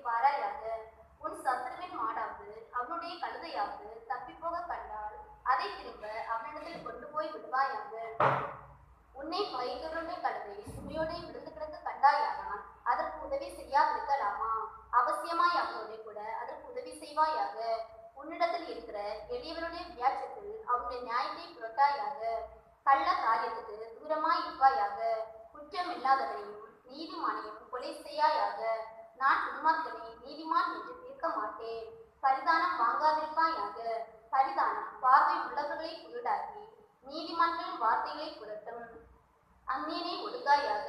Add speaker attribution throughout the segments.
Speaker 1: பாராயாக. உன் சத்துருவின் மாடாவது அவனுடைய கழுதையாவது தப்பிப்போக கண்டால் அதை திரும்ப அவனிடத்தில் கொண்டு போய் விடுவாயாக. உன்னை பகைத்தவருடைய கழுதை சுமையோடு விழுந்து கிடக்க கண்டாயானால் அதற்கு உதவி செய்யாதிருக்கலாமா? அவசியமாய் அவனோட கூட அதற்கு உதவி செய்வாயாக. உன்னிடத்தில் இருக்கிற எளியவருடைய வியாட்சத்தில் அவனுடைய நியாயத்தை புரட்டாயாக. கள்ள காரியத்துக்கு தூரமாய் இருப்பாயாக. குற்றம் இல்லாதவனையும் நீதிமானையும் கொலை செய்யாயாக. நான் துன்மார்க்கனை நீதிமான் என்று தீர்க்க மாட்டேன். பரிதானம் வாங்காதிருப்பாயாக. பரிதானம் பார்வை உள்ளவர்களை குருடாக்கி நீதிமான்களின் வார்த்தைகளை புரட்டும். அந்நியனை ஒடுக்காயாக.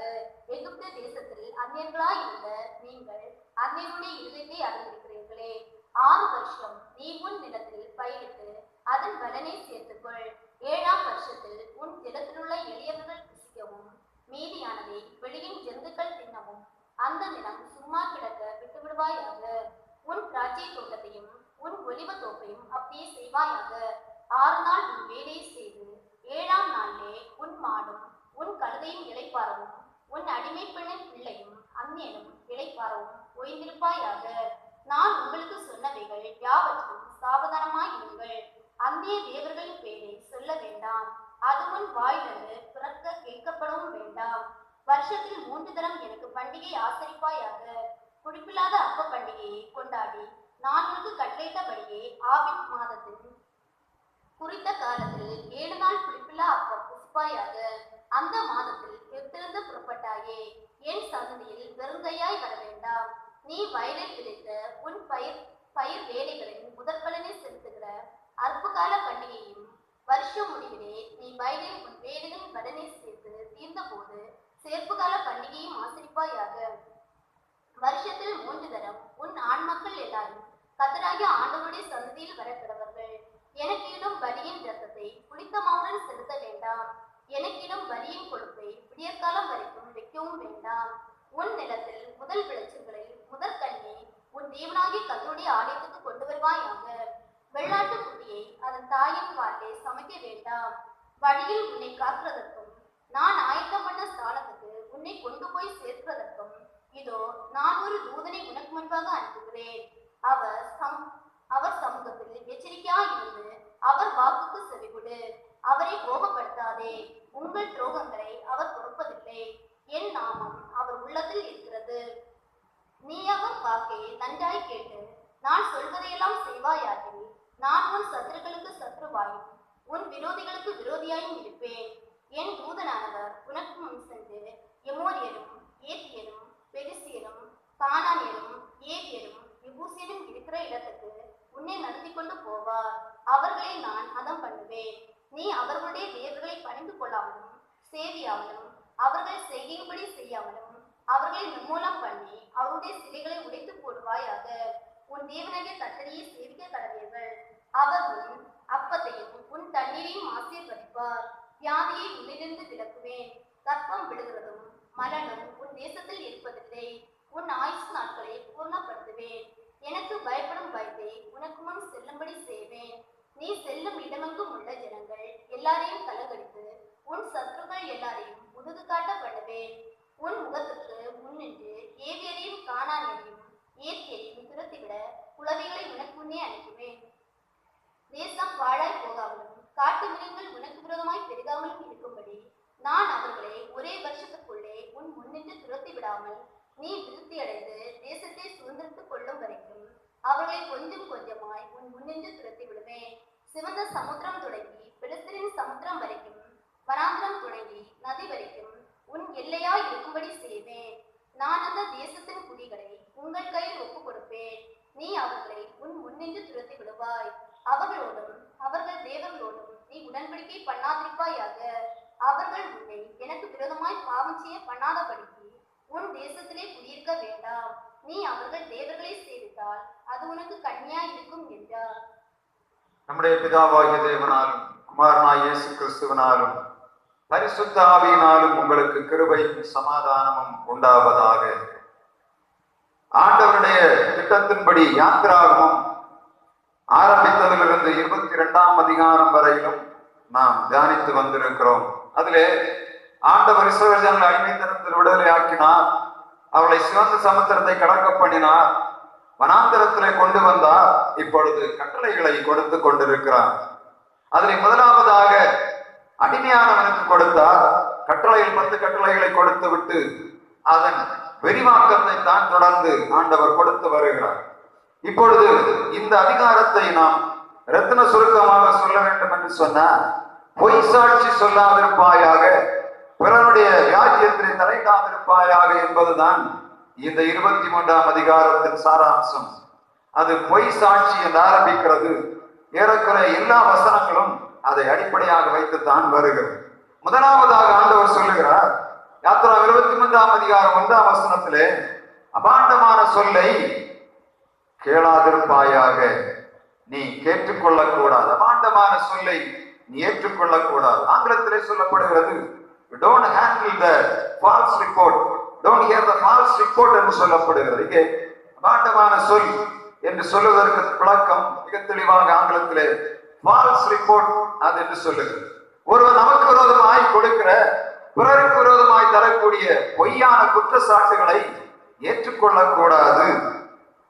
Speaker 1: எகிப்து தேசத்தில் அந்நியர்களாய் இருந்த நீங்கள் அந்நியனுடைய இருதயத்தை அறிந்திருக்கிறீர்களே. 6 வருஷம் நீ உன் நிலத்தில் பயிரிட்டு அதன் பலனை சேர்த்துக்கொள். 7ஆம் வருஷத்தில் உன் நிலத்திலுள்ள எளியவர்கள் புசிக்கவும் மீதியானதை வெளியின் ஜந்துக்கள் தின்னவும் அந்த நிலம் சும்மா கிடக்க விட்டுவிடுவாயாக. உன் திராட்சை தோட்டத்தையும் உன் ஒலிவ தோப்பையும் அப்படியே செய்வாயாக. 6 நாள் உன் வேலையை செய்து 7ஆம் நாளிலே உன் மாடும் உன் கழுதையும் இளைப்பாறவும் உன் அடிமை பெண்ணின் பிள்ளையும் அந்நியனும் இளைப்பாறவும் ஓய்ந்திருப்பாயாக. நான் உங்களுக்கு சொன்னவைகள் யாவற்றும் சாவதானமாய் இருங்கள். அந்நிய தேவர்களின் பேரை சொல்ல வேண்டாம். அது உன் வாயிலிருந்து பிறக்க கேட்கப்படவும் வேண்டாம். வருஷத்தில் 3 தரம் எனக்கு பண்டிகை ஆசரிப்பாயாக. குடிப்பில்லாத அப்ப பண்டிகையை கொண்டாடி நான் உனக்கு கட்டளையிட்டபடியே ஆவின் மாதத்தில் குறித்த காலத்தில் 7 நாள் குடிப்பில்லா அப்பம் புசிப்பாயாக. அந்த மாதத்தில் எத்திருந்து புறப்பட்டாயே. என் சந்ததியில் வெறுங்கையாய் வர வேண்டாம். நீ வயலில் விளைத்த உன் பயிர் வேலைகளின் முதற்பலனை செலுத்துகிற அற்புகால பண்டிகையும் வருஷ முடிவிலே நீ வயலில் உன் வேலைகளின் பலனை சேர்த்து தீர்ந்த போது சேர்ப்பு கால பண்டிகையும் ஆசரிப்பாயாக. வருஷத்தில் 3 தரம் உன் ஆண் மக்கள் எல்லாரும் கர்த்தராகிய ஆண்டவருடைய சந்ததியில் வர கிடவர்கள். எனக்கிடும் பலியின் இரத்தத்தை புளித்தமாவுடன் செலுத்த வேண்டாம். எனக்கிடும் பலியின் கொழுப்பை விடியற்காலம் வரைக்கும் வைக்கவும் வேண்டாம். உன் நிலத்தில் முதல் விளைச்சல்களில் முதற்கனியை உன் தேவனாகிய கர்த்தருடைய ஆலயத்துக்கு கொண்டு வருவாயாக. வெள்ளாட்டு குட்டியை அதன் தாயின் பாட்டை சமைக்க வேண்டாம். வழியில் உன்னை காக்கிறதற்கும் நான் ஆயத்தம் பண்ண ஸ்தானத்துக்கு உன்னை கொண்டு போய் சேர்க்கிறதற்கும் இதோ நான் ஒரு தூதனை உனக்கு முன்பாக அனுப்புகிறேன். அவர் சமூகத்தில் எச்சரிக்கையாய் இருந்து அவர் வாக்குக்கு செவிகொடு. அவரை கோபப்படுத்தாதே. உங்கள் துரோகங்களை அவர் பொறுப்பதில்லை. என் நாமம் அவர் உள்ளத்தில் இருக்கிறது. நீ அவர் வாக்கை நன்றாய் கேட்டு நான் சொல்வதையெல்லாம் செய்வாயாகில் நான் உன் சத்துருக்களுக்கு சத்ருவாயும் உன் விரோதிகளுக்கு விரோதியாயும் இருப்பேன். என் தூதனானவர் உனக்கு முன் சென்று எமோரியரும் ஏத்தியரும் பெரிசியரும் கானானியரும் ஏவியரும் எபூசியரும் இருக்கிற இடத்துக்கு உன்னை நடத்தி கொண்டு போவார். அவர்களை நான் அதம் பண்ணுவேன். நீ அவர்களுடைய தேவர்களை பணிந்து கொள்ளாமலும் சேவியாமலும் அவர்கள் செய்யும்படி செய்யாமலும் அவர்களை நிர்மூலம் பண்ணி அவருடைய சிலைகளை உடைத்து போடுவாயாக. உன் தேவனாகிய கர்த்தரையே சேவிக்க கடவீர்கள். அவர் உன் அப்பத்தையும் உன் தண்ணீரையும் ஆசீர்வதிப்பார். வியாதியை உன்னிலிருந்து விலக்குவேன். கற்பம் விடுகிறதும் மலனும் உன் தேசத்தில் இருப்பதில்லை. உன் ஆயுசு நாட்களை பூர்ணப்படுத்துவேன். எனக்கு பயப்படும் பயத்தை உனக்கு முன் செல்லும்படி செய்வேன். நீ செல்லும் இடமெங்கும் உள்ள ஜனங்கள் எல்லாரையும் கலங்கடித்து உன் சத்துருக்கள் எல்லாரையும் முதுகு காட்ட பண்ணுவேன். உன் முகத்துக்கு முன்னின்று ஏவியரையும் கானானியரையும் ஏத்தியரையும் துரத்திவிட குழந்தைகளை உனக்கு முன்னே அனுப்புவேன். தேசம் பாழாய் போகாமலும் காட்டு மிருகங்கள் உனக்கு விரோதமாய் பெருகாமலும் இருக்கும்படி நான் அவர்களை ஒரே வருஷத்துக்குள்ளே உன் முன்னின்று துரத்தி விடாமல் நீ விருத்தி அடைந்து தேசத்தை சுதந்திரத்துக் கொள்ளும் வரைக்கும் அவர்களை கொஞ்சம் கொஞ்சமாய் உன் முன்னின்று துரத்தி விடுவேன். சிவந்த சமுத்திரம் தொடங்கி பெலிஸ்தரின் சமுத்திரம் வரைக்கும் வனாந்திரம் தொடங்கி நதி வரைக்கும் உன் எல்லையாய் இருக்கும்படி செய்வேன். நான் அந்த தேசத்தின் குடிகளை உங்கள் கையில் ஒப்புக் கொடுப்பேன். நீ அவர்களை உன் முன்னின்று துரத்தி விடுவாய். அவர்களோடும் அவர்கள் தேவர்களோடும் நீ உடன்படிக்கை பண்ணாதிருப்பாயாக. அவர்கள் உன்னை எனக்கு விரோதமாய் பாவம் செய்ய பண்ணாதபடிக்கு உன் தேசத்திலே குடியிருக்க வேண்டாம். நீ அவர்கள் தேவர்களை சேவித்தால் அது உனக்கு கண்ணியாய் இருக்கும் என்றார்.
Speaker 2: நம்முடைய பிதாவாகிய தேவனாலும் குமாரனாகிய இயேசு கிறிஸ்துவினாலும் பரிசுத்த ஆவியினாலும் உங்களுக்கு கிருபையும் சமாதானமும் உண்டாவதாக. ஆண்டவருடைய திட்டத்தின்படி யாத்திராகமம் ஆரம்பித்ததிலிருந்து 22ஆம் அதிகாரம் வரையிலும் நாம் தியானித்து வந்திருக்கிறோம். அதிலே ஆண்டவர் இஸ்ரவேல் ஜனங்களை அடிமைத்தனத்தில் விடுதலை ஆக்கினார். அவளை சிவந்த சமுத்திரத்தை கடக்க பண்ணினார். வனாந்தரத்திலே கொண்டு வந்தார். இப்பொழுது கட்டளைகளை கொடுத்து கொண்டிருக்கிறார். அதில் முதலாவதாக அடிமையானவனுக்கு கொடுத்தார். கட்டளையில் 10 கட்டளைகளை கொடுத்து விட்டு அதன் விரிவாக்கத்தை தான் தொடர்ந்து ஆண்டவர் கொடுத்து வருகிறார். இப்பொழுது இந்த அதிகாரத்தை நாம் ரத்தின சுருக்கமாக சொல்ல வேண்டும் என்று சொன்னால், பொய் சாட்சி சொல்லாதிருப்பாயாக, பிறனுடைய வியாஜ்யத்திலே தலையிடாதிருப்பாயாக என்பதுதான் இந்த 23ஆம் அதிகாரத்தின் சாராம்சம். அது பொய் சாட்சி என்று ஆரம்பிக்கிறது. ஏறக்குறைய எல்லா வசனங்களும் அதை அடிப்படையாக வைத்துத்தான் வருகிறது. முதலாவதாக ஆண்டவர் சொல்லுகிறார், யாத்திரா 23ஆம் அதிகாரம் 1ஆம் வசனத்திலே, அபாண்டமான சொல்லை கேளாதிருப்பாயாக, நீ கேட்டுக்கொள்ளக்கூடாது. அபாண்டமான சொல்லை நீ ஏற்றுக்கொள்ளக்கூடாது. ஆங்கிலத்திலே சொல்லப்படுகிறது, don't handle the false report, don't hear the false report என்று சொல்லப்படுகிறது. இங்கே அபாண்டமான சொல் என்று சொல்லுவதற்கு விளக்கம் மிக தெளிவாக ஆங்கிலத்திலே false report அது என்று சொல்லுகிறது. ஒருவன் நமக்கு விரோதமாய் கொடுக்கிற, பிறருக்கு விரோதமாய் தரக்கூடிய பொய்யான குற்றச்சாட்டுகளை ஏற்றுக்கொள்ளக்கூடாது.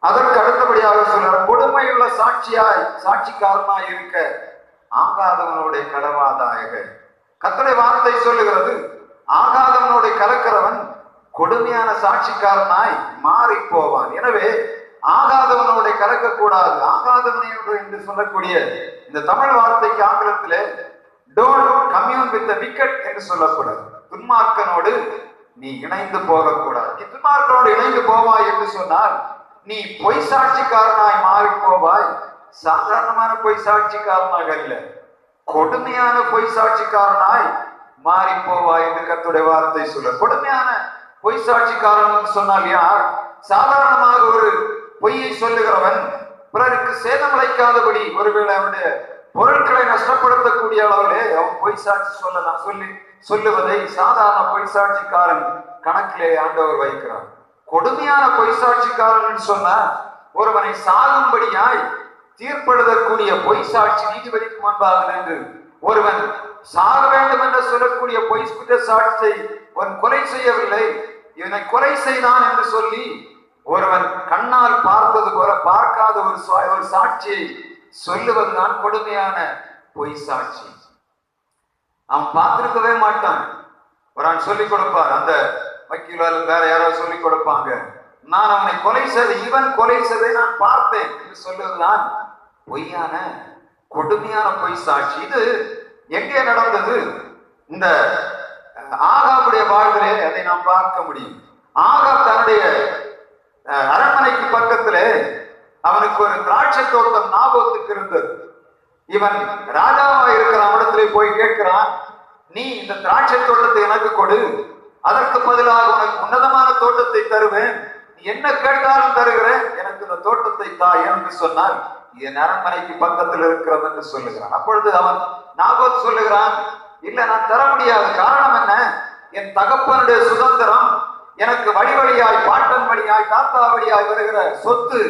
Speaker 2: அதற்கு அடுத்தபடியாக சொல்ற, கொடுமையுள்ள சாட்சிக்காரனாய் இருக்க ஆகாதவனுடைய களவாதாயக. கர்த்தருடைய வார்த்தை சொல்லுகிறது, ஆகாதவனுடைய கலக்கிறவன் கொடுமையான சாட்சிக்காரனாய் மாறி போவான். எனவே ஆகாதவனுடைய கலக்கக்கூடாது. ஆகாதவனையோடு என்று சொல்லக்கூடிய இந்த தமிழ் வார்த்தைக்கு ஆங்கிலத்திலே don't commune with the wicked என்று சொல்லப்படுது. துன்மார்க்கனோடு நீ இணைந்து போகக்கூடாது. நீ துன்மார்க்கனோடு இணைந்து போவாய் என்று சொன்னால் நீ பொய் சாட்சிக்காரனாய் மாறி போவாய். சாதாரணமான பொய் சாட்சிக்காரனாக அல்ல, கொடுமையான பொய் சாட்சிக்காரனாய் மாறி போவாய் என்று கர்த்தருடைய வார்த்தை சொல்ல. கொடுமையான பொய் சாட்சிக்காரன் சொன்னால் யார்? சாதாரணமாக ஒரு பொய்யை சொல்லுகிறவன் பிறருக்கு சேதம் அளிக்காதபடி ஒருவேளை அவனுடைய பொருட்களை நஷ்டப்படுத்தக்கூடிய அளவிலே அவன் பொய் சாட்சி சொல்லுவதை சாதாரண பொய் சாட்சிக்காரன் கணக்கிலே ஆண்டவர் வைக்கிறார். கொடுமையான பொய் சாட்சிக்காரன் சொன்னா ஒருவனை சாகும்படியாய் தீர்ப்பெழுதக்கூடிய பொய் சாட்சி நீதிபதிக்கு முன்பாக நின்று ஒருவன் சாக வேண்டும் என்று சொல்லக்கூடிய பொய் குற்றச்சாட்டை அவன் கொலை செய்யவில்லை, இவனை கொலை செய்தான் என்று சொல்லி ஒருவன் கண்ணால் பார்த்தது போல பார்க்காத ஒரு சாட்சியை சொல்லுவதுதான் கொடுமையான பொய் சாட்சி. அவன் பார்த்திருக்கவே மாட்டான். ஒரு ஆள் சொல்லிக் கொடுப்பார், அந்த வக்கீல் வேற யாராவது சொல்லிக் கொடுப்பாங்க, நான் அவனை கொலை செய்த, இவன் கொலை செய்தை நான் பார்த்தேன் என்று சொல்லுவதுதான் பொய்யான கொடுமையான பொய் சாட்சி. இது எங்கே நடந்தது? இந்த ஆகாபுடைய வாழ்விலே அதை நாம் பார்க்க முடியும். ஆகாப் தன்னுடைய அரண்மனைக்கு பக்கத்திலே அவனுக்கு ஒரு திராட்சை தோட்டம் நாபோத்துக்கு இருந்தது. இவன் ராஜாவா இருக்கிற இடத்திலே போய் கேட்கிறான், நீ இந்த திராட்சை தோட்டத்தை எனக்கு கொடு, அதற்கு பதிலாக உனக்கு உன்னதமான தோட்டத்தை தருவேன், நீ என்ன கேட்டாலும் தருகிறேன், எனக்கு இந்த தோட்டத்தை தா என்று சொன்னால் என் அரண்மனைக்கு பக்கத்தில் இருக்கிறது என்று சொல்லுகிறான். அப்பொழுது அவன் நாபோத் சொல்லுகிறான், இல்ல நான் தர முடியாது. காரணம் என்ன? என் தகப்பனுடைய சுதந்திரம், எனக்கு வழி வழியாய் பாட்டன் வழியாய் தாத்தா வழியாய் வருகிற சொத்து,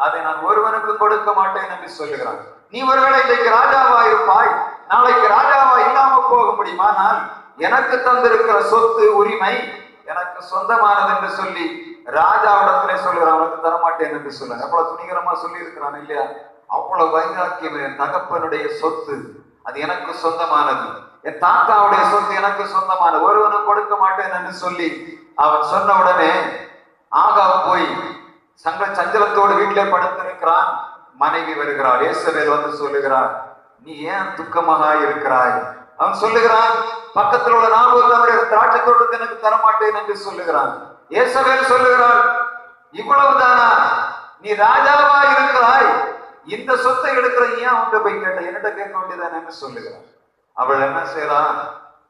Speaker 2: அதை நான் ஒருவனுக்கு கொடுக்க மாட்டேன் என்று சொல்லுகிறான். நீ ஒருவேளை இன்றைக்கு ராஜாவா இருப்பாய், நாளைக்கு ராஜாவா இல்லாம போக முடியுமானால் எனக்கு தந்திருக்கிற சொத்து உரிமை எனக்கு சொந்தமானது என்று சொல்லி ராஜாவிடத்திலே சொல்லுகிறான், அவனுக்கு தரமாட்டேன் என்று சொல்லுங்க. அவ்வளவு துணிகரமா சொல்லி இருக்கிறான் இல்லையா? அவ்வளவு வைராக்கியம். என் தகப்பனுடைய சொத்து அது எனக்கு சொந்தமானது, என் தாத்தாவுடைய சொத்து எனக்கு சொந்தமானது, ஒருவனும் கொடுக்க மாட்டேன் என்று சொல்லி அவன் சொன்ன உடனே ஆகாப் போய் சஞ்சலத்தோடு வீட்டிலே படுத்திருக்கிறான். மனைவி வருகிறாள், ஏசபேல் வந்து சொல்லுகிறார், நீ ஏன் துக்கமாக இருக்கிறாய்? அவன் சொல்லுகிறான், பக்கத்தில் உள்ள நாபோத் அவருடைய திராட்சை தோட்டத்தை எனக்கு தரமாட்டேன் என்று சொல்லுகிறான். ஏசபேல் சொல்லுகிறாள், இவ்வளவுதானா? நீ ராஜாவா இருக்கிறாய், இந்த சொத்தை எடுக்கிற ஏன் உன்கிட்ட போய் கேட்ட, என்னிட்ட கேட்க வேண்டியதான் என்று சொல்லுகிறான். அவள் என்ன செய்யறான்?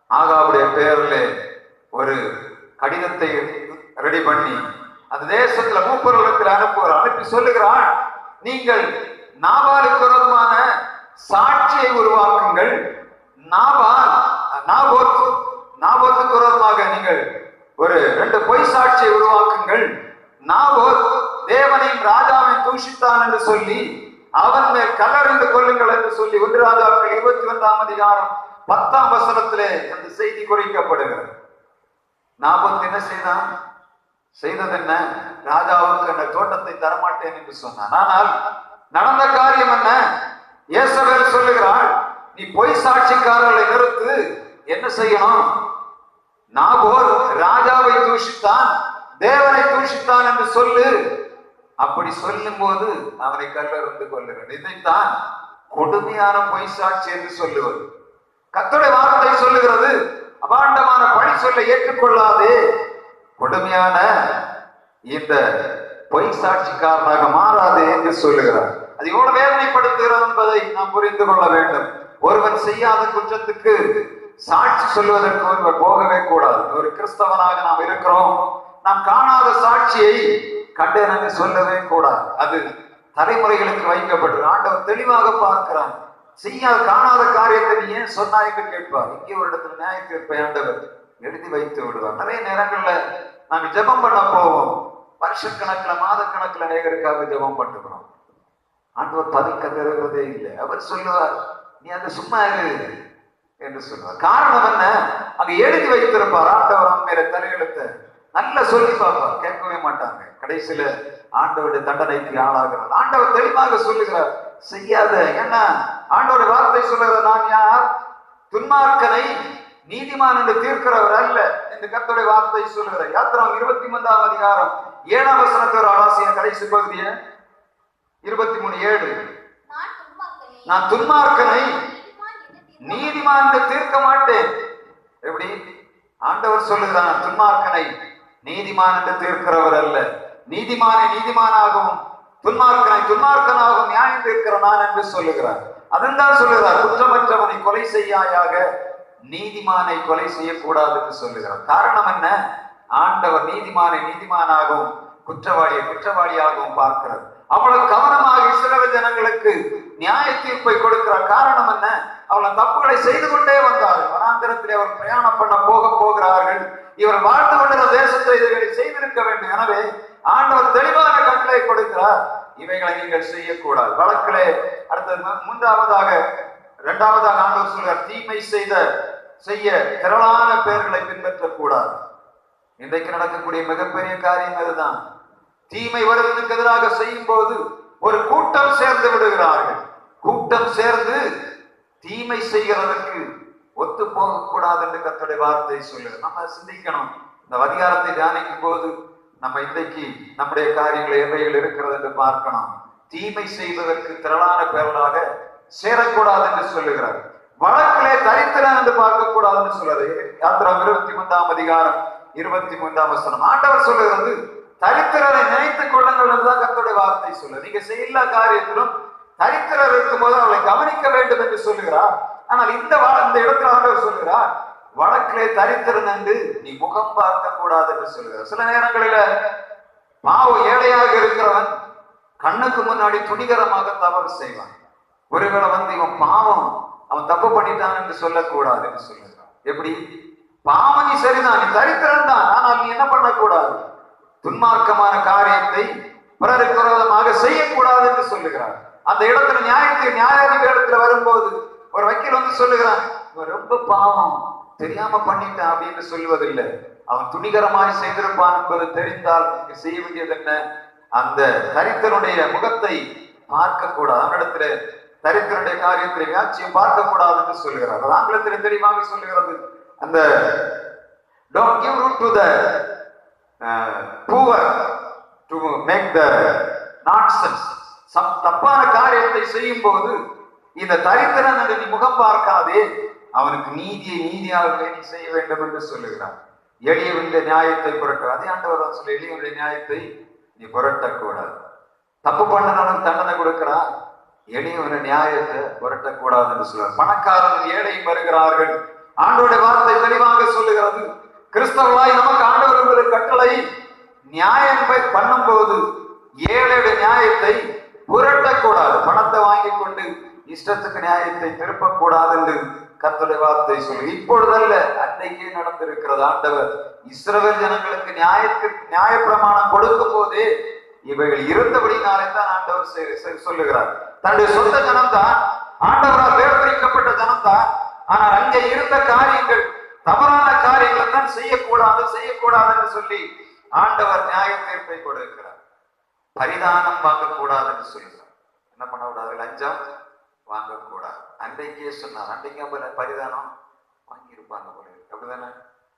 Speaker 2: ஆகாவுடைய பெயரிலே ஒரு கடிதத்தை ரெடி பண்ணி அந்த தேசத்துல மூப்பர்களுக்கு அனுப்புகிறார். அனுப்பி சொல்லுகிறான், நீங்கள் நாபாலுக்கு விரோதமான சாட்சியை உருவாக்குங்கள். நாபோத்துக்கு விரோதமாக நீங்கள் ஒரு 2 பொய் சாட்சியை உருவாக்குங்கள். நாபோத் தேவனையும் ராஜாவையும் தூஷித்தான் என்று சொல்லி அவன் மேல் கல்லறிந்து கொள்ளுங்கள் என்று சொல்லி 1 ராஜாக்கள் 21ஆம் அதிகாரம் 10ஆம் வசனத்திலே அந்த செய்தி குறிக்கப்படுகிறது. நாபோத் என்ன செய்தான்? செய்தது என்ன? ராஜாவுக்கு அந்த தோட்டத்தை தரமாட்டேன் என்று சொன்னான். ஆனால் நடந்த காரியம் என்ன? யேசபேல் சொல்லுகிறாள், நீ பொய் சாட்சிக்காரர்களை நிறுத்து, என்ன செய்யணும்? நாபோத் ராஜாவை தூஷித்தான், தேவனை தூஷித்தான் என்று சொல்லு. அப்படி சொல்லும் போது அவனை கல்லெறிந்து கொள்ளுங்கள். இதைத்தான் கொடுமையான பொய் சாட்சி என்று சொல்லுவது. கர்த்தருடைய வார்த்தை சொல்லுகிறது, அபாண்டமான பழி சொல்ல ஏற்றுக்கொள்ளாதே, கொடுமையான இந்த பொய் சாட்சிக்காரனாக மாறாதே என்று சொல்லுகிறார். அது எவ்வளவு வேதனைப்படுத்துகிறது என்பதை நாம் புரிந்து கொள்ள வேண்டும். ஒருவன் செய்யாத குற்றத்துக்கு சாட்சி சொல்வதற்கு ஒருவர் போகவே கூடாது. ஒரு கிறிஸ்தவனாக நாம் இருக்கிறோம், நாம் காணாத சாட்சியை கண்டேன் என்று சொல்லவே கூடாது. அது தலைமுறைகளுக்கு வைக்கப்பட்டு ஆண்டவர் தெளிவாக பார்க்கிறான். செய்யாத காணாத காரியத்தை நீ ஏன் சொன்னாய் என்று கேட்பார். இங்கே ஒரு இடத்துல நியாய தீர்ப்பை ஆண்டவர் எழுதி வைத்து விடுவார். நிறைய நேரங்கள்ல நாங்கள் ஜெபம் பண்ண போவோம், வருஷக்கணக்கில் மாதக்கணக்கில் நேயருக்காக ஜெபம் பண்ணுகிறோம். ஆண்டவர் பதில் கதறுவதே இல்லை. அவர் சொல்லுவார், நீ அங்க சும்மா இரு என்று சொல்லுவார். காரணம் என்ன? அங்க எழுதி வைத்திருப்பார். ஆண்டவர் அம்மையில தலையெழுத்த நல்லா சொல்லி பார்ப்பார், கேட்கவே மாட்டாங்க. கடைசியில ஆண்டவருடைய தண்டனைக்கு ஆளாகிறார். ஆண்டவர் தெளிவாக சொல்லுகிறார், செய்யாத. என்ன ஆண்டவருடைய வார்த்தை சொல்லுகிறார், நான் யார்? துன்மார்க்கனை நீதிமான் என்று தீர்க்கிறவர் அல்ல என்று கர்த்தருடைய வார்த்தை சொல்லுகிறார். யாத்திராகமம் 23ஆம் அதிகாரம் 7ஆம் வசனத்தோட ஆலோசனை கடைசி பகுதியை 23:7. நான் துன்மார்க்கனை நீதிமான் என்று தீர்க்க மாட்டேன். எப்படி? ஆண்டவர் சொல்லுகிறான், துன்மார்க்கனை நீதிமான் என்று தீர்க்கிறவர் அல்ல, நீதிமானை நீதிமானாகவும் துன்மார்க்கனை துன்மார்க்கனாகவும் நியாயம் தீர்க்கிற நான் என்று சொல்லுகிறார். அதான் சொல்லுகிறார், குற்றமற்றவனை கொலை செய்யாயாக, நீதிமானை கொலை செய்யக்கூடாது என்று சொல்லுகிறார். காரணம் என்ன? ஆண்டவர் நீதிமானை நீதிமானாகவும் குற்றவாளியை குற்றவாளியாகவும் பார்க்கிறார். அவ்வளவு கவனமாக இஸ்ரவேல் ஜனங்களுக்கு நியாய தீர்ப்பை கொடுக்கிறார். காரணம் என்ன? அவர்கள் தப்புகளை செய்து கொண்டே வந்தார்கள். வனாந்திரத்திலே அவர் பிரயாணம் பண்ண போகிறார்கள். இவர் வாழ்ந்து கொண்டிருந்த தேசத்தை இவைகளை செய்திருக்க வேண்டும். எனவே ஆண்டவர் தெளிவான கட்டளை கொடுக்கிறார், இவைகளை நீங்கள் செய்யக்கூடாது. வழக்கிலே அடுத்தது இரண்டாவதாக ஆண்டவர் சொல்கிறார், தீமை செய்ய திரளான பேர்களை பின்பற்றக்கூடாது. இன்றைக்கு நடக்கக்கூடிய மிகப்பெரிய காரியம் அதுதான். தீமை வருவதற்கு எதிராக செய்யும் போது ஒரு கூட்டம் சேர்ந்து விடுகிறார்கள். கூட்டம் சேர்ந்து தீமை செய்கிறதற்கு ஒத்து போகக்கூடாது என்று கர்த்தருடைய வார்த்தை சொல்லுது. நம்ம சிந்திக்கணும். இந்த அதிகாரத்தை தியானிக்கும் போது நம்ம இன்றைக்கு நம்முடைய காரியங்கள் எவைகள் இருக்கிறது என்று பார்க்கணும். தீமை செய்வதற்கு திரளான பேர்களாக சேரக்கூடாது என்று சொல்லுகிறார். வழக்கிலே தரித்திரன் என்று பார்க்கக்கூடாது என்று சொல்லுறது. யாத்திராகமம் 23ஆம் அதிகாரம் 23ஆம் வசனம். ஆண்டவர் சொல்லுகிறது, தரித்திரரை நினைத்துக் கொள்ளுங்கள் என்றுதான் கர்த்தருடைய வார்த்தை சொல்லுது. நீங்க எல்லா காரியத்திலும் தரித்திரர் இருக்கும் போது அவளை கவனிக்க வேண்டும் என்று சொல்லுகிறார். ஆனால் இந்த இடத்துல ஆண்டவர் சொல்லுகிறார், வழக்கிலே தரித்திரன் என்று நீ முகம் பார்க்க கூடாது என்று சொல்லுகிறார். சில நேரங்களில பாவம் ஏழையாக இருக்கிறவன் கண்ணுக்கு முன்னாடி துணிகரமாக தவறு செய்வான். ஒருவேளை இவன் பாவம், அவன் தப்பு பண்ணிட்டான் என்று சொல்லக்கூடாது என்று சொல்லுகிறான். எப்படி? பாவம் நீ சரிதான், நீ தரித்திரன் தான், ஆனால் நீ என்ன பண்ணக்கூடாது? துன்மார்க்கமான காரியத்தை பிறருக்கு விரோதமாக செய்யக்கூடாது என்று சொல்லுகிறார். அந்த இடத்துல நியாயாதிபதியிடத்துல வரும்போது ஒரு வக்கீல் சொல்லுகிறான், இவன் ரொம்ப பாவம், தெரியாம பண்ணிட்டான் அப்படின்னு சொல்லுவதில்லை. அவன் துணிகரமாய் செய்திருப்பான் என்பது தெரிந்தால் செய்ய வேண்டியது என்ன? அந்த தரித்திரனுடைய முகத்தை பார்க்க கூடாது. அவனிடத்துல தரித்திரனுடைய காரியத்தை வியாட்சியம் பார்க்க கூடாது என்று சொல்லுகிறார். அது ஆங்கிலத்தில் தெளிவாக சொல்லுகிறது, அந்த don't give room to the poor to make the nonsense. தப்பான காரியத்தை செய்யும் போது இந்த தரித்திரன் என்று நீ முகம் பார்க்காதே, அவனுக்கு நீதியாகவே நீ செய்ய வேண்டும் என்று சொல்லுகிறார். எளியவனுடைய நியாயத்தை புரட்ட, அதே ஆண்டவர் சொல்ல, எளியவனுடைய நியாயத்தை நீ புரட்டக்கூடாது. தப்பு பண்ணவனுக்கு தண்டனை கொடுக்கிறார், எளியவனுடைய நியாயத்தை புரட்டக்கூடாது என்று சொல்றார். பணக்காரன் ஏழையும் வருகிறார்கள். ஆண்டவருடைய வார்த்தை தெளிவாக சொல்லுகிறது, கிறிஸ்தவர்களாய் நமக்கு ஆண்டவர் கட்டளை, நியாயம் பண்ணும் போது ஏழையுடைய நியாயத்தை புரட்டக்கூடாது. பணத்தை வாங்கி கொண்டு இஷ்டத்துக்கு நியாயத்தை திருப்பக்கூடாது என்று கர்த்தருடைய வார்த்தை சொல்லி, இப்பொழுதல்ல அன்னைக்கே நடந்திருக்கிறது. ஆண்டவர் இஸ்ரவேல் ஜனங்களுக்கு நியாய பிரமாணம் கொடுக்கும் போதே இவைகள் இருந்தபடினாலே தான் ஆண்டவர் சொல்லுகிறார். தன்னுடைய சொந்த ஜனம்தான், ஆண்டவரால் வேறுபிரிக்கப்பட்ட ஜனம்தான். ஆனால் அங்கே இருந்த காரியங்கள், தவறான காரியங்களை தான் செய்யக்கூடாது என்று சொல்லி ஆண்டவர் நியாய தீர்ப்பை கொடுக்கிறார். பரிதானம் வாங்கக்கூடாது என்று சொல்லுகிறார். என்ன பண்ணக்கூடாது? லஞ்சம் வாங்கக்கூடாது. அன்றைக்கே சொன்னார். அன்றைக்கு பரிதானம் வாங்கியிருப்பாங்க போல இருக்கு. அப்படிதானே?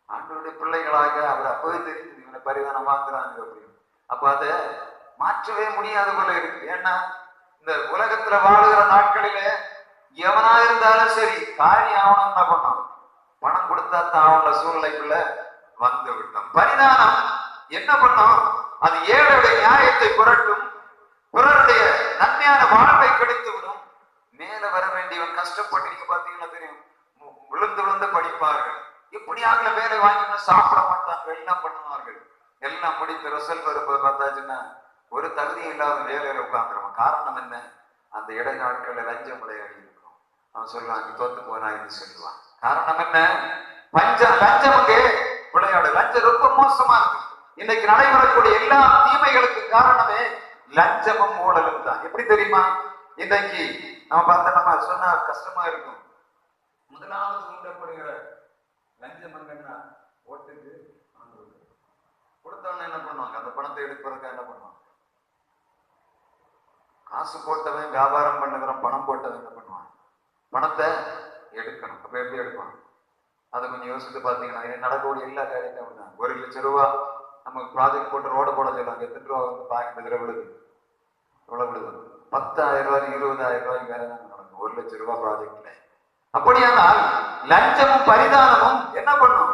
Speaker 2: ஆண்டவருடைய பிள்ளைகளாக அவர் அப்பவே தெரிஞ்சது இவனை பரிதானம் வாங்குறாங்க அப்படின்னு. அப்ப அதை மாற்றவே முடியாத போல இருக்கு. ஏன்னா இந்த உலகத்துல வாழுகிற நாட்களில எவனா இருந்தாலும் சரி, காரியம் ஆவணம் என்ன பண்ணோம்? பணம் கொடுத்தா தான் அவங்கள சூழ்நிலைக்குள்ள வந்து விட்டோம். பரிதானம் என்ன பண்ணோம்? அது ஏழையுடைய நியாயத்தை புரட்டும், பிறருடைய நன்மையான வாழ்வை கெடுத்து விடும். மேல வர வேண்டியவன் கஷ்டப்பட்டு, நீங்க பாத்தீங்கன்னா தெரியும், விழுந்து விழுந்து படிப்பார்கள். எப்படியாக வேலை வாங்கினா சாப்பிட மாட்டாங்க, எல்லாம் பண்ணுவார்கள். எல்லாம் முடித்து ரிசல்ட் வரும்போது பார்த்தாச்சுன்னா ஒரு தகுதியும் இல்லாத வேலையில உட்காந்துருவான். காரணம் என்ன? அந்த இடைநாட்கள்ல லஞ்சம் விளையாடி இருக்கும். அவன் சொல்லுவான், நீ தோத்து போனா என்று சொல்லுவான். காரணம் என்ன? லஞ்சம் அங்கே விளையாடு. லஞ்சம் ரொம்ப மோசமா இருக்கு. இன்னைக்கு நடைபெறக்கூடிய எல்லா தீமைகளுக்கு காரணமே லஞ்சமும் ஊழலும் தான். எப்படி தெரியுமா? இன்னைக்கு நம்ம பார்த்த நம்ம சொன்னா கஷ்டமா இருக்கும். முதலாவது தூண்டப்படுகிற லஞ்சம் எங்கன்னா ஓட்டுக்கு கொடுத்தவன என்ன பண்ணுவாங்க? அந்த பணத்தை எடுப்பதற்காக என்ன பண்ணுவாங்க? காசு போட்டவன், வியாபாரம் பண்ணுகிறோம், பணம் போட்டவன் என்ன பண்ணுவான்? பணத்தை எடுக்கணும். அப்ப எப்படி எடுப்பான்? அதை கொஞ்சம் யோசித்து பார்த்தீங்கன்னா நடக்கக்கூடிய எல்லா காரியத்தையும் அப்படிதான். 1 லட்சம் ரூபா நமக்கு ப்ராஜெக்ட் போட்டு ரோட போட சொல்லுவாங்க. எத்தனை ரூபா வந்து பாக்கிட்டு விழுது? எவ்வளவு விழுது? 10,000 ரூபாய் 20,000 ரூபாய்க்கு மேல தான் நடக்கும் 1 லட்சம் ரூபாய் ப்ராஜெக்ட்ல. அப்படியானால் லஞ்சமும் பரிதானமும் என்ன பண்ணும்?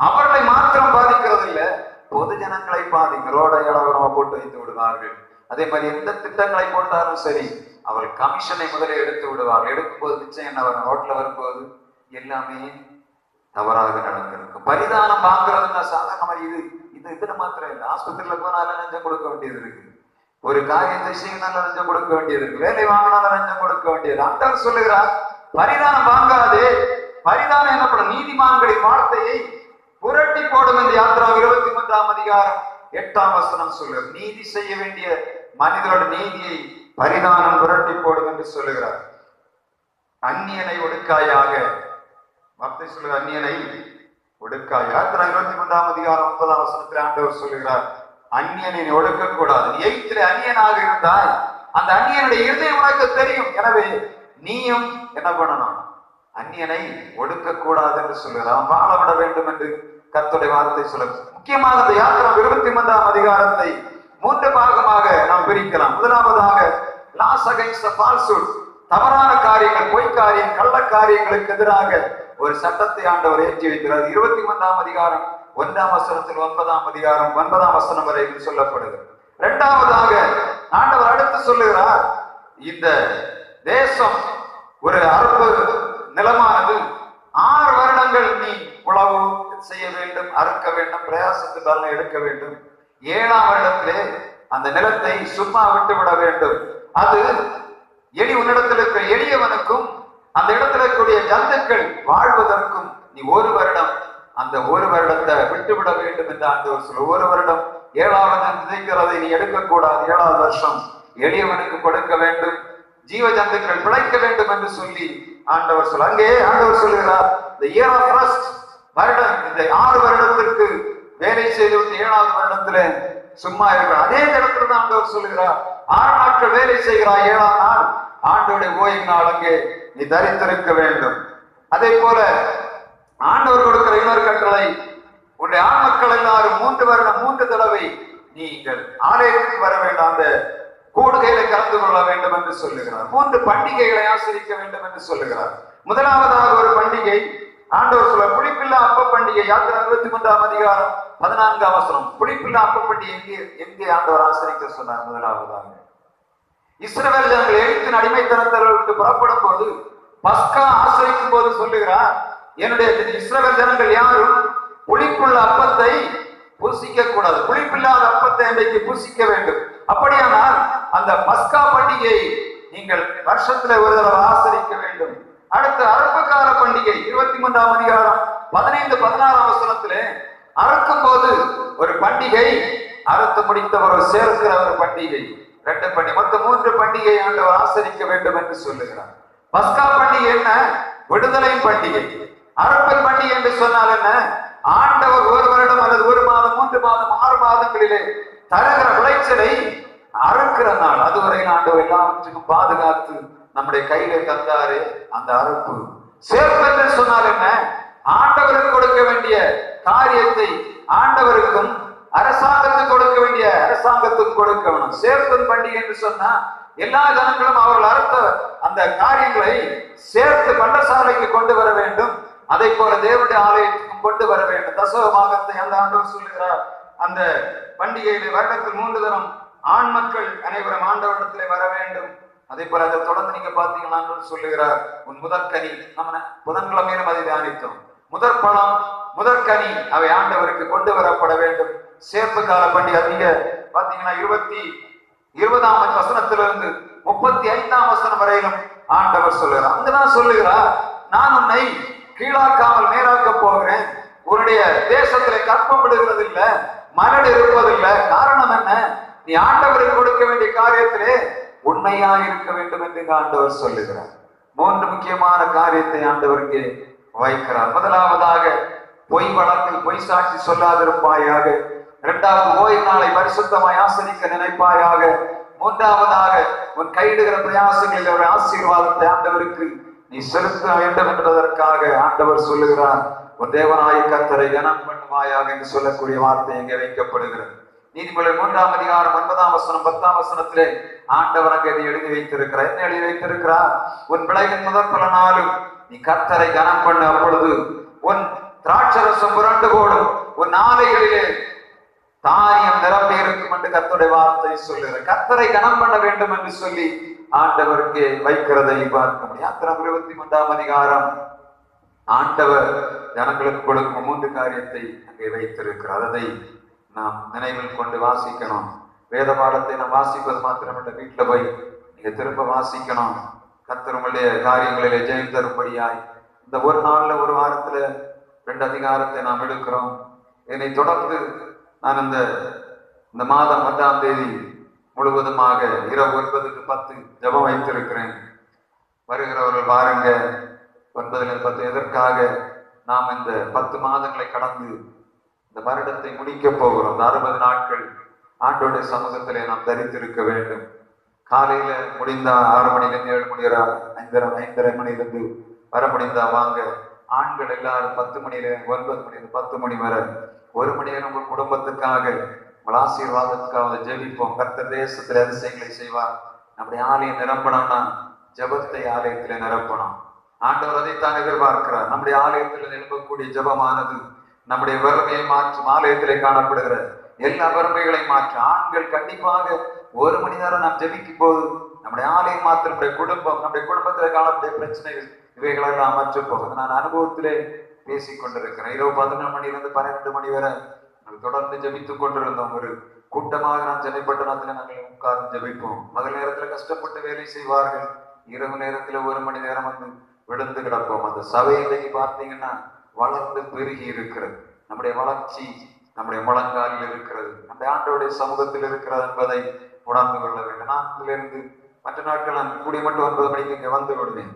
Speaker 2: அவர்களை மாத்திரம் பாதிக்கிறது இல்லை, பொது ஜனங்களை பாதிக்கும். ரோட இடவரமா போட்டு வைத்து விடுவார்கள். அதே மாதிரி எந்த திட்டங்களை போட்டாலும் சரி, அவர் கமிஷனை முதலே எடுத்து விடுவார்கள். எடுக்கும்போது நிச்சயம் என்ன வரும்? ரோட்ல வரும்போது எல்லாமே தவறாக நடந்திருக்கும். பரிதானம் வாங்குறதுன்னா சாதாரண இது இதுல மாத்திரம் இல்லை. ஆஸ்பத்திரியில போனாலும் லஞ்சம் கொடுக்க வேண்டியது இருக்கு. ஒரு காரியத்தை செய்யனால லஞ்சம் கொடுக்க வேண்டியது இருக்கு. வேலை வாங்கினாலும் லஞ்சம் கொடுக்க வேண்டியது. ஆண்டவர் சொல்லுகிறார், பரிதானம் வாங்காதே. பரிதானம் எனப்படும் நீதிமான்களின் வார்த்தையை புரட்டி போடும் என்று யாத்திரா 23ஆம் அதிகாரம் 8ஆம் வசனம் சொல்லுகிறார். நீதி செய்ய வேண்டிய மனிதரோட நீதியை பரிதானம் புரட்டி போடும் என்று சொல்லுகிறார். அந்நியனை ஒடுக்காயாக, வார்த்தை சொல்லுகிற அந்நியனை ஒடுக்காய். யாத்திரா 23ஆம் அதிகாரம் 9ஆம் வசனத்தில் ஆண்டவர் சொல்லுகிறார், அந்நியனை ஒடுக்க கூடாது. நீ எய்த்திலே அந்நியனாக இருந்தால் அந்த அந்நியனுடைய இருதயம் உனக்கு தெரியும். எனவே நீயும் என்ன பண்ணணும்? அந்நியனை ஒடுக்க கூடாது என்று சொல்லுகிறார். அவன் வாழ விட வேண்டும் என்று கர்த்தருடைய வார்த்தை சொல்லுது. முக்கியமாக இந்த யாத்திரா 23ஆம் அதிகாரத்தை 3 பாகமாக நாம் பிரிக்கலாம். முதலாவதாக லாஸ் அகைன்ஸ்ட் தி ஃபால்ஸ்ஹுட், தவறான காரியங்கள், பொய் காரியம், கள்ள காரியங்களுக்கு எதிராக ஒரு சட்டத்தை ஆண்டவர் ஏற்றி வைக்கிறார். 23ஆம் அதிகாரம் 1ஆம் வசனத்தில் 9ஆம் அதிகாரம் 9ஆம் வசனம் வரை சொல்லப்படுகிறது. இரண்டாவதாக ஆண்டவர் அடுத்து சொல்லுகிறார், இந்த தேசம் ஒரு அரபு நிலமானது 6 வருடங்கள் நீ உழவு செய்ய வேண்டும், அறுக்க வேண்டும், பிரயாசத்தினால் எடுக்க வேண்டும். 7ஆம் வருடத்திலே அந்த நிலத்தை சும்மா விட்டு விட வேண்டும். அது உன்னிடத்தில் இருக்கிற எளியவனுக்கும் அந்த இடத்துல இருக்கக்கூடிய ஜந்துக்கள் வாழ்வதற்கும் நீ 1 வருடம் அந்த 1 வருடத்தை விட்டுவிட வேண்டும் என்று ஆண்டவர் சொல்ல. 1 வருடம் 7ஆவது விதைக்கிறதை நீ எடுக்கக்கூடாது. 7ஆவது வருஷம் எளியவனுக்கு கொடுக்க வேண்டும், ஜீவ ஜந்துக்கள் பிழைக்க வேண்டும் என்று சொல்லி ஆண்டவர் சொல்ல. அங்கே ஆண்டவர் சொல்லுகிறார், இந்த இயர் ஆஃப் ரெஸ்ட் வருடம், இந்த 6 வருடத்திற்கு வேலை செய்து விட்டு 7ஆவது வருடத்துல சும்மா இருக்கிறார். அதே இடத்துல தான் ஆண்டவர் சொல்லுகிறார், 6 நாட்கள் வேலை செய்கிறார், 7ஆம் நாள் ஆண்டோடைய ஓய்வு நாள், அங்கே நீ தரித்திருக்க வேண்டும். அதே போல ஆண்டவர் கொடுக்கிற இன்னொரு கட்டளை, உன்னுடைய ஆண் மக்கள் எல்லாரும் 3 வருடம் 3 தடவை நீங்கள் ஆலயத்துக்கு வர வேண்டாம், அந்த கூடுகையில கலந்து கொள்ள வேண்டும் என்று சொல்லுகிறார். 3 பண்டிகைகளை ஆசரிக்க வேண்டும் என்று சொல்லுகிறார். முதலாவதாக ஒரு பண்டிகை ஆண்டவர் சொல்ல, புளிப்பில்லா அப்ப பண்டிகை. யாத்திரா 23ஆம் அதிகாரம் 14ஆம் வசனம். புளிப்பில்லா அப்ப பண்டிகை எங்கே ஆண்டவர் ஆசரிக்க சொன்னார்? முதலாவதாக இஸ்ரவேல் ஜனங்கள் எகிப்தின் அடிமைத்தனத்தில் விட்டு புறப்படும் போது பஸ்கா ஆசரிக்கும் போது சொல்லுகிறார், என்னுடைய இஸ்ரவேல் ஜனங்கள் யாரும் புளிப்புள்ள அப்பத்தை புசிக்க கூடாது, புளிப்பில்லாத அப்பத்தை இன்றைக்கு புசிக்க வேண்டும். அப்படியானால் அந்த பஸ்கா பண்டிகை நீங்கள் வருஷத்துல ஒரு தடவை ஆசரிக்க வேண்டும். அடுத்து அறுப்புக்கால பண்டிகை 23ஆம் அதிகாரம் 15-16ஆம் வசனத்திலே அறுக்கும் போது ஒரு பண்டிகை, அறுத்து முடித்தவர் சேர்க்கிற ஒரு பண்டிகை, 2 பண்டிகை, மொத்தம் 3 பண்டிகை ஆண்டவர் ஆசரிக்க வேண்டும் என்று சொல்லுகிறார். பஸ்கா பண்டிகை என்ன? விடுதலை பண்டிகை. அறுப்பு பண்டிகை என்று சொன்னால் என்ன? ஆண்டவர் ஒரு வருடம் அல்லது ஒரு மாதம், 3 மாதம், 6 மாதங்களிலே தருகிற விளைச்சலை அறுக்கிற நாள். அதுவரை ஆண்டவர் எல்லாவற்றுக்கும் பாதுகாத்து நம்முடைய கையில தந்தாரு அந்த அறுப்பு. சேர்ப்பு என்று சொன்னால் என்ன? ஆண்டவருக்கு கொடுக்க வேண்டிய காரியத்தை ஆண்டவருக்கும், அரசாங்கத்துக்கு கொடுக்க வேண்டிய அரசாங்கத்துக்கு கொடுக்க வேணும். சேர்ப்பு பண்டிகை என்று சொன்னா எல்லா ஜனங்களும் அவர்கள் அறுத்த அந்த காரியங்களை சேர்த்து பண்டசாலைக்கு கொண்டு வர வேண்டும். அதை போல தேவனுடைய ஆலயத்துக்கும் கொண்டு வர வேண்டும். தசமபாகத்தை அந்த ஆண்டவர் சொல்லுகிறார். அந்த பண்டிகையிலே வருடத்தில் 3 தினம் ஆண் மக்கள் அனைவரும் ஆண்டவரிடத்திலே வர வேண்டும். அதே போல அதை தொடர்ந்து நீங்க பாத்தீங்கன்னா சொல்லுகிறார், உன் முதற்கனி, நம்ம புதன்கிழமையிலும் அதை தியானித்தோம். முதற் பழம், முதற்கனி அவை ஆண்டவருக்கு கொண்டு வரப்பட வேண்டும். சேர்ப்பு கால பண்டிகை நீங்க பாத்தீங்கன்னா 20ஆம் வசனத்திலிருந்து 35ஆம் வசனம் வரையிலும் ஆண்டவர் சொல்லுகிறார். அங்கதான் சொல்லுகிறார், நான் உன்னை கீழாக்காமல் மேலாக்க போகிறேன். உன்னுடைய தேசத்திலே கற்பம் விடுகிறது இல்ல, மலடு இருப்பதில்லை. காரணம் என்ன? நீ ஆண்டவருக்கு கொடுக்க வேண்டிய காரியத்திலே உண்மையா இருக்க வேண்டும் என்று ஆண்டவர் சொல்லுகிறார். 3 முக்கியமான காரியத்தை ஆண்டவருக்கு வைக்கிறார். முதலாவதாக பொய் வழக்கில் பொய் சாட்சி சொல்லாதிருப்பாயாக. 2வது ஓய்வு நாளை பரிசுத்தமாய் ஆசரிக்க நினைப்பாயாக. 3வதாக உன் கையிடுகிற பிரயாசங்களில் ஒரு ஆசீர்வாதத்தை ஆண்டவருக்கு நீ செலுத்த வேண்டும் என்பதற்காக ஆண்டவர் சொல்லுகிறார், உன் தேவனாய கர்த்தரை கனம் பண்ணுவாயாக என்று சொல்லக்கூடிய வார்த்தை எங்கே வைக்கப்படுகிறது. நீதிமொழிகள் 3ஆம் அதிகாரம் 9ஆம் வசனம் 10ஆம் வசனத்திலே ஆண்டவர் அங்கே எழுதி வைத்திருக்கிறார். என்ன எழுதி வைத்திருக்கிறார்? உன் விளைவின் முதற் பலனாலும் நீ கர்த்தரை கனம் பண்ண, அப்பொழுது உன் திராட்சரசம் புரண்டு போடும், உன் ஆலைகளிலே தானியம் நிரம்பி இருக்கும் என்று கர்த்தருடைய வார்த்தை சொல்லுகிறார். கர்த்தரை கனம் பண்ண வேண்டும் என்று சொல்லி ஆண்டவருக்கு வைக்கிறதை பார்க்க முடியும். யாத்திராம் 23ஆம் அதிகாரம் ஆண்டவர் ஜனங்களுக்கு கொடுக்கும் 3 காரியத்தை அங்கே வைத்திருக்கிறார். அதை நாம் நினைவில் கொண்டு வாசிக்கணும். வேத பாடத்தை நாம் வாசிப்பது மாத்திரமல்ல, வீட்டுல போய் நீங்க திரும்ப வாசிக்கணும். கர்த்தர் உங்களுடைய காரியங்களிலே ஜெயம் தரும்படியாய் இந்த ஒரு நாள்ல, ஒரு வாரத்துல 2 அதிகாரத்தை நாம் எடுக்கிறோம். என்னை தொடர்ந்து நான் இந்த மாதம் 1ஆம் தேதி முழுவதுமாக இரவு 9 to 10 ஜெபம் வைத்திருக்கிறேன். வருகிறவர்கள் பாருங்க, 9 to 10. எதற்காக? நாம் இந்த 10 மாதங்களை கடந்து இந்த வருடத்தை முடிக்க போகிறோம். 60 நாட்கள் ஆண்டோடைய சமூகத்திலே நாம் தரித்திருக்க வேண்டும். காலையில முடிந்தா 6 மணிலிருந்து 7 மணி வரை, 5:30 மணிலிருந்து வர முடிந்தா வாங்க. ஆண்கள் எல்லாரும் 10 மணியில 9 மணிலிருந்து 10 மணி வரை 1 மணி நேரம் உங்கள் குடும்பத்துக்காக, உங்கள் ஆசீர்வாதத்துக்காக ஜெபிப்போம். கர்த்தர் தேசத்துல அதிசயங்களை செய்வார். நம்முடைய ஆலயம் நிரப்பணும்னா ஜெபத்தை ஆலயத்திலே நிரப்பணும். ஆண்டவர் அதைத்தான் எதிர்பார்க்கிறார். நம்முடைய ஆலயத்தில் எழுப்பக்கூடிய ஜெபமானது நம்முடைய வறுமையை மாற்றும். ஆலயத்திலே காணப்படுகிற எல்லா வறுமைகளையும் மாற்ற ஆண்கள் கண்டிப்பாக 1 மணி நேரம் நாம் ஜெபிக்கும் போது நம்முடைய ஆலயம் மாற்ற, நம்முடைய குடும்பம், நம்முடைய குடும்பத்திலே காணக்கூடிய பிரச்சனைகள் இவைகளெல்லாம் அமற்று போகுது. நான் அனுபவத்திலே பேசிக் கொண்டிருக்கிறேன். இரவு 11 மணிலிருந்து 12 மணி வரை தொடர்ந்து ஜெபித்துக் கொண்டிருந்தோம். ஒரு கூட்டமாக நாம் சென்னைப்பட்டணத்துல நாங்கள் உட்கார்ந்து ஜெபிப்போம். பகல் நேரத்துல கஷ்டப்பட்டு வேலை செய்வார்கள். இரவு நேரத்துல 1 மணி நேரம் விழுந்து கிடப்போம். அந்த சபை இன்னைக்கு பார்த்தீங்கன்னா வளர்ந்து பெருகி இருக்கிறது. நம்முடைய வளர்ச்சி நம்முடைய முழங்காலில் இருக்கிறது, நம்முடைய ஆண்டோடைய சமூகத்தில் இருக்கிறது என்பதை உணர்ந்து கொள்ள வேண்டும். நான் இதிலிருந்து மற்ற நாட்கள் நான் கூடிய மட்டும் 9 மணிக்கு இங்கே வந்து விடுவேன்.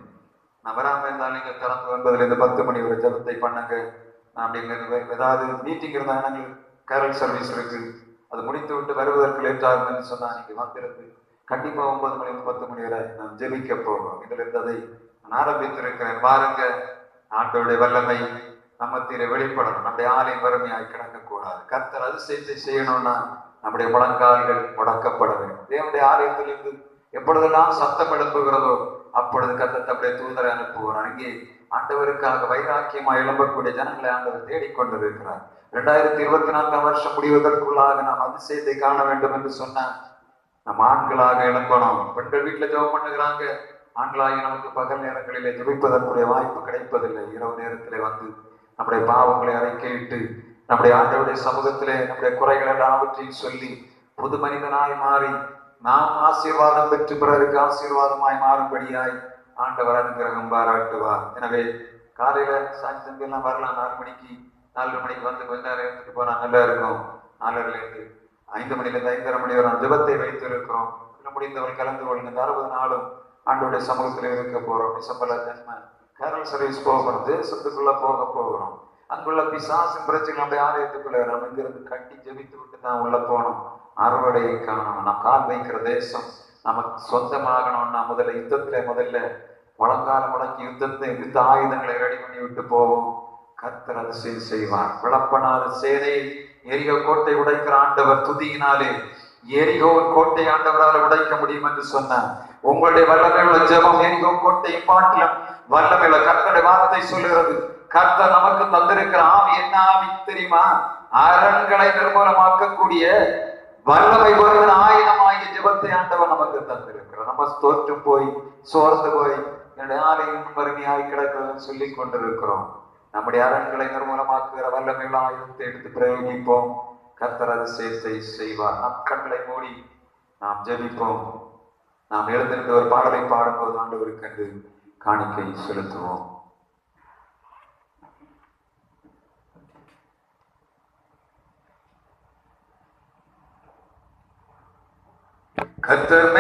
Speaker 2: நான் வராம இருந்தாலும் நீங்க திறந்து 9லிருந்து 10 மணி வரை ஜபத்தை பண்ணுங்க. நான் அப்படிங்கிறது ஏதாவது மீட்டிங் இருந்தால் நாங்கள் கேரல் சர்வீஸ் இருக்கு, அது முடித்து விட்டு வருவதற்கு லேட் ஆகும்னு சொன்னா நீங்க வந்திருந்து கண்டிப்பா 9 மணிலிருந்து 10 மணி வரை நான் ஜெபிக்க போகிறோம். இதுல இருந்ததை நான் ஆரம்பித்திருக்கிறேன். பாருங்க, ஆண்டோடைய வல்லமை நம்ம தீர வெளிப்படணும். நம்முடைய ஆலயம் வறுமையாய் கிடக்கக்கூடாது. கர்த்தர் அதிசயத்தை செய்யணும்னா நம்முடைய முழங்கால்கள் முடக்கப்பட வேண்டும். தேவனுடைய ஆலயத்திலிருந்து எப்பொழுதெல்லாம் சத்தம் எழுப்புகிறதோ அப்பொழுது கர்த்தர் தம்முடைய தூதரை அனுப்புகிறார். இங்கே ஆண்டவருக்காக வைராக்கியமாக எழும்பக்கூடிய ஜனங்களை ஆண்டவர் தேடிக்கொண்டிருக்கிறார். 2024ஆம் வருஷம் முடிவதற்குள்ளாக நாம் அதிசயத்தை காண வேண்டும் என்று சொன்ன நம்ம ஆண்களாக எழும்பணும். பெண்கள் வீட்டுல ஜெபம் பண்ணுகிறாங்க. ஆண்களாகி நமக்கு பகல் நேரங்களிலே ஜெபிப்பதற்குரிய வாய்ப்பு கிடைப்பதில்லை. இரவு நேரத்திலே வந்து நம்முடைய பாவங்களை அறிக்கையிட்டு நம்முடைய ஆண்டவருடைய சமூகத்திலே நம்முடைய குறைகள் எல்லாவற்றையும் சொல்லி புது மனிதனாய் மாறி நாம் ஆசீர்வாதம் பெற்று பிறருக்கு ஆசீர்வாதமாய் மாறும்படியாய் ஆண்டவர் அனுகிரகம் பாராட்டுவார். எனவே காலையில சாயந்தரம் எல்லாம் வரலாம். 4 மணிக்கு 4 மணிக்கு வந்து கொஞ்ச நேரம் இருந்துட்டு போனா நல்லா இருக்கும். 4:30 5 மணிலிருந்து 5:30 மணி வரை ஜெபத்தை வைத்து இருக்கிறோம். முடிந்தவர்கள் கலந்து கொள்ளுங்க. 60 நாளும் ஆண்டோடைய சமூகத்தில் இருக்க போறோம். டிசம்பர்ல கேரல் சர்வீஸ் போகிறோம். தேசத்துக்குள்ள போகிறோம். அங்குள்ள பிசாசும் பிரச்சனை நம்முடைய ஆலயத்துக்குள்ள நம்ம இங்கிருந்து கட்டி ஜெபித்து விட்டு தான் உள்ள போனோம். அறுவடையை காணணும். நாம் கால் வைக்கிற தேசம் நமக்கு சொந்தமாகணும்னா முதல்ல முழங்கால முடக்கி யுத்த ஆயுதங்களை ரெடி பண்ணி விட்டு போவோம். கர்த்தர் அதிசயம் செய்வார். விளப்பனாத சேனையை எரிகோ கோட்டை உடைக்கிற ஆண்டவர் துதியினாலே எரிகோ கோட்டை ஆண்டவரால் உடைக்க முடியும் என்று சொன்னார். உங்களுடைய வல்லமையுள்ள ஜெபம் எரிகோ கோட்டையை பாட்டிலும் வல்லமையுள்ள கர்த்தருடைய வார்த்தை சொல்லுகிறது. கர்த்தர் நமக்கு தந்திருக்கிற ஆவி என்ன ஆவி தெரியுமா? அரண்களை நிர்மூலமாக்கக்கூடிய வல்லமை பொருள் ஆயுதமாகிய ஜெபத்தை ஆண்டவர் நமக்கு தந்திருக்கிறார். நம்ம தோற்று போய் சோர்ந்து போய் என்னுடைய ஆலயம் வறுமையாய் கிடக்கிறதுன்னு சொல்லி கொண்டிருக்கிறோம். நம்முடைய அரண்களை நிர்மூலமாக்குகிற வல்லமையுள்ள ஆயுதத்தை எடுத்து பிரயோகிப்போம். கர்த்தர் அதிசயத்தை செய்வார். நம் கண்களை மூடி நாம் ஜெபிப்போம். நாம் எழுந்திருந்த ஒரு பாடலை பாடும்போது ஆண்டவருக்கு என்று காணிக்கை செலுத்துவோம். கர்த்தர்